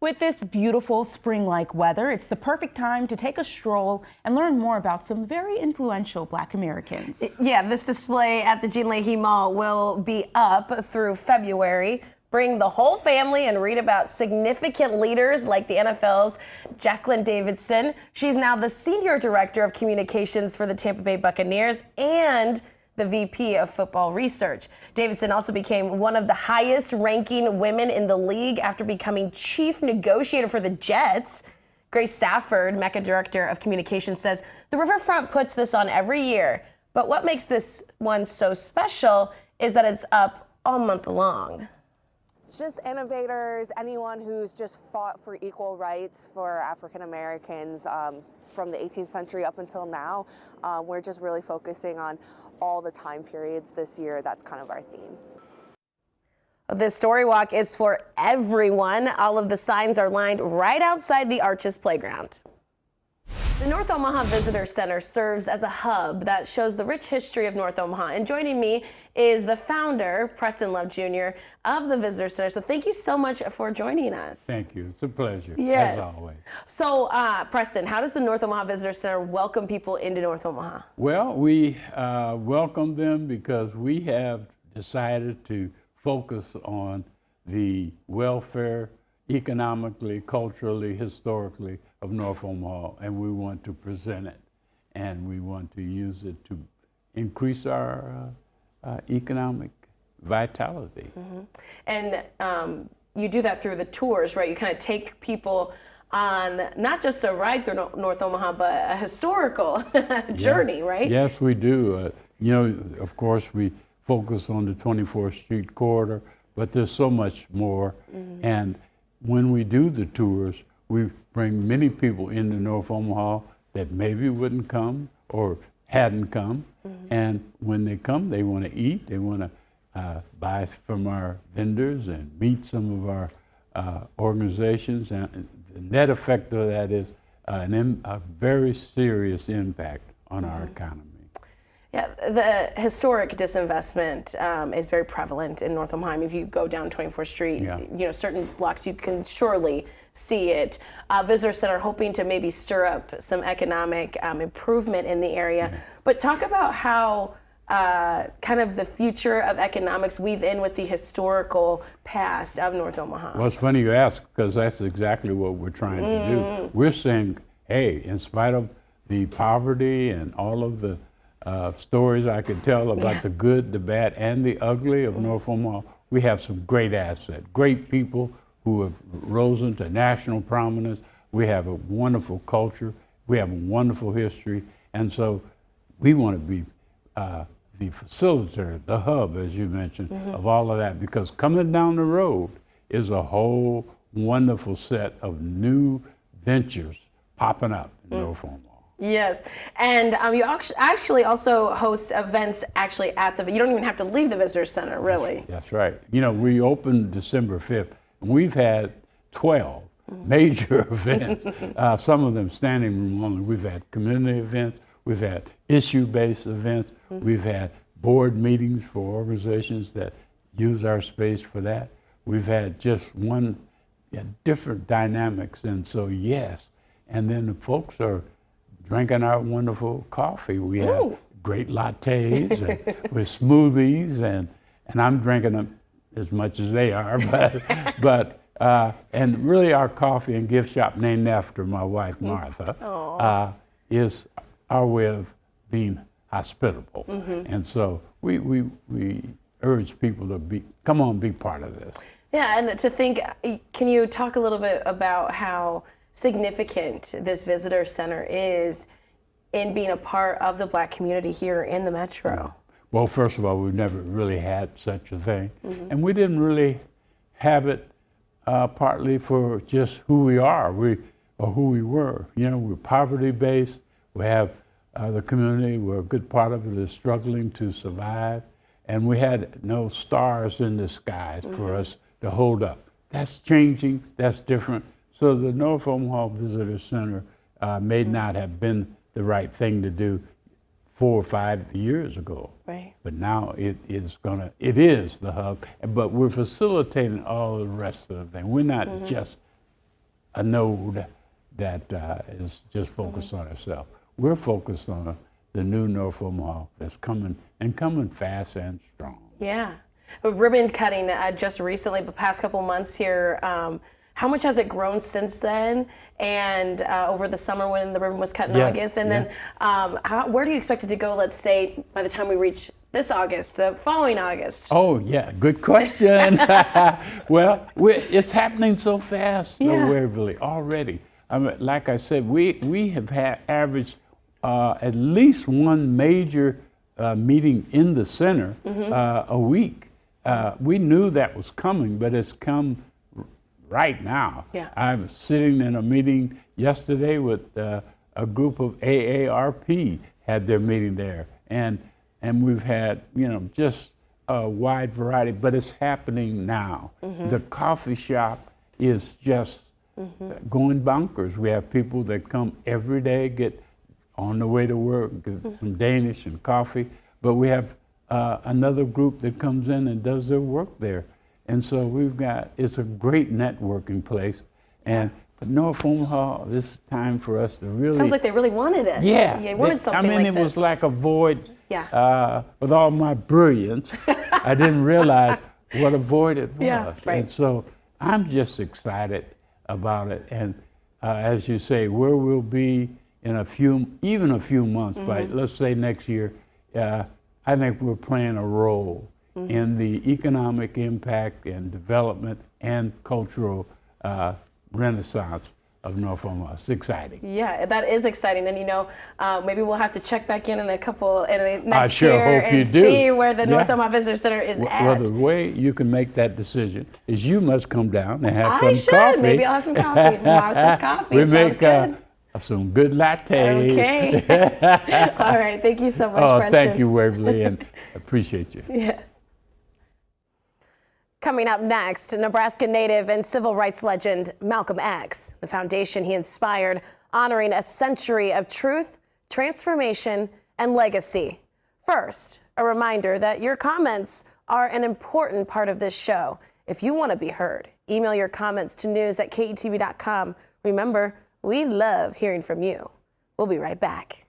With this beautiful spring-like weather, it's the perfect time to take a stroll and learn more about some very influential Black Americans. Yeah, this display at the Jean Leahy Mall will be up through February. Bring the whole family and read about significant leaders like the NFL's Jacqueline Davidson. She's now the Senior Director of Communications for the Tampa Bay Buccaneers and the VP of Football Research. Davidson also became one of the highest ranking women in the league after becoming chief negotiator for the Jets. Grace Safford, Mecca Director of Communications, says the Riverfront puts this on every year. But what makes this one so special is that it's up all month long. Just innovators, anyone who's just fought for equal rights for African Americans from the 18th century up until now. We're just really focusing on all the time periods this year. That's kind of our theme. This story walk is for everyone. All of the signs are lined right outside the Arches Playground. The North Omaha Visitor Center serves as a hub that shows the rich history of North Omaha. And joining me is the founder, Preston Love Jr. of the Visitor Center. So thank you so much for joining us. Thank you. It's a pleasure, yes. as always. So, Preston, how does the North Omaha Visitor Center welcome people into North Omaha? Well, we welcome them because we have decided to focus on the welfare, economically, culturally, historically, of North Omaha, and we want to present it, and we want to use it to increase our economic vitality. Mm-hmm. And you do that through the tours, right? You kind of take people on not just a ride through North Omaha, but a historical journey, right? Yes, we do. You know, of course, we focus on the 24th Street corridor, but there's so much more. Mm-hmm. And when we do the tours, we bring many people into North Omaha that maybe wouldn't come or hadn't come. Mm-hmm. And when they come, they want to eat, they want to buy from our vendors and meet some of our organizations. And the net effect of that is a very serious impact on our economy. Yeah, the historic disinvestment is very prevalent in North Omaha. If you go down 24th Street, you know, certain blocks, you can surely see it. Visitor Center hoping to maybe stir up some economic improvement in the area. Yeah. But talk about how kind of the future of economics weave in with the historical past of North Omaha. Well, it's funny you ask, because that's exactly what we're trying to do. We're saying, hey, in spite of the poverty and all of the stories I could tell about the good, the bad, and the ugly of North Omaha, we have some great assets, great people who have risen to national prominence. We have a wonderful culture. We have a wonderful history. And so we want to be the facilitator, the hub, as you mentioned, of all of that, because coming down the road is a whole wonderful set of new ventures popping up in North Omaha. Yes, and you actually also host events actually at the, you don't even have to leave the Visitor Center, really. That's right. You know, we opened December 5th, and we've had 12 major events, some of them standing room only. We've had community events, we've had issue-based events, we've had board meetings for organizations that use our space for that. We've had just different dynamics, and so yes, and then the folks are drinking our wonderful coffee. We have great lattes and with smoothies, and I'm drinking them as much as they are, but and really our coffee and gift shop, named after my wife Martha, is our way of being hospitable. And so we urge people to come on, be part of this. Yeah, and to think, can you talk a little bit about how significant this visitor center is in being a part of the Black community here in the Metro? Well, first of all, we've never really had such a thing. And we didn't really have it partly for just who we are, or who we were. You know, we're poverty-based. We have the community where a good part of it is struggling to survive. And we had no stars in the skies for us to hold up. That's changing, that's different. So the North Omaha Visitor Center may not have been the right thing to do 4 or 5 years ago. Right. But now it is the hub, but we're facilitating all the rest of the thing. We're not just a node that is just focused on itself. We're focused on the new North Omaha that's coming, and coming fast and strong. Yeah. Ribbon cutting just recently, the past couple months here. How much has it grown since then? And over the summer when the ribbon was cut in August? And then where do you expect it to go, let's say, by the time we reach this August, the following August? Oh, yeah, good question. Well, it's happening so fast, though, Waverly, already. I mean, like I said, we have averaged at least one major meeting in the center a week. We knew that was coming, but it's come right now. Yeah. I was sitting in a meeting yesterday with a group of AARP had their meeting there, and we've had, you know, just a wide variety, but it's happening now. The coffee shop is just going bonkers. We have people that come every day, get on the way to work, get some Danish and coffee, but we have another group that comes in and does their work there. And so it's a great networking place. But North Omaha, this is time for us to really... Sounds like they really wanted it. Yeah. They wanted something like this. I mean, it was like a void. Yeah. With all my brilliance, I didn't realize what a void it was. Yeah, right. And so I'm just excited about it. And as you say, where we'll be in even a few months, by let's say next year, I think we're playing a role in the economic impact and development and cultural renaissance of North Omaha. It's exciting. Yeah, that is exciting. And, you know, maybe we'll have to check back in next sure year hope you and do. see where the North Omaha Visitor Center is at. Well, the way you can make that decision is you must come down and have I some should. coffee. Maybe I'll have some coffee. Martha's Coffee. We Sounds make good. some good lattes. Okay. All right. Thank you so much, Preston. Thank you, Waverly, and appreciate you. Yes. Coming up next, Nebraska native and civil rights legend Malcolm X, the foundation he inspired, honoring a century of truth, transformation, and legacy. First, a reminder that your comments are an important part of this show. If you want to be heard, email your comments to news@ketv.com. Remember, we love hearing from you. We'll be right back.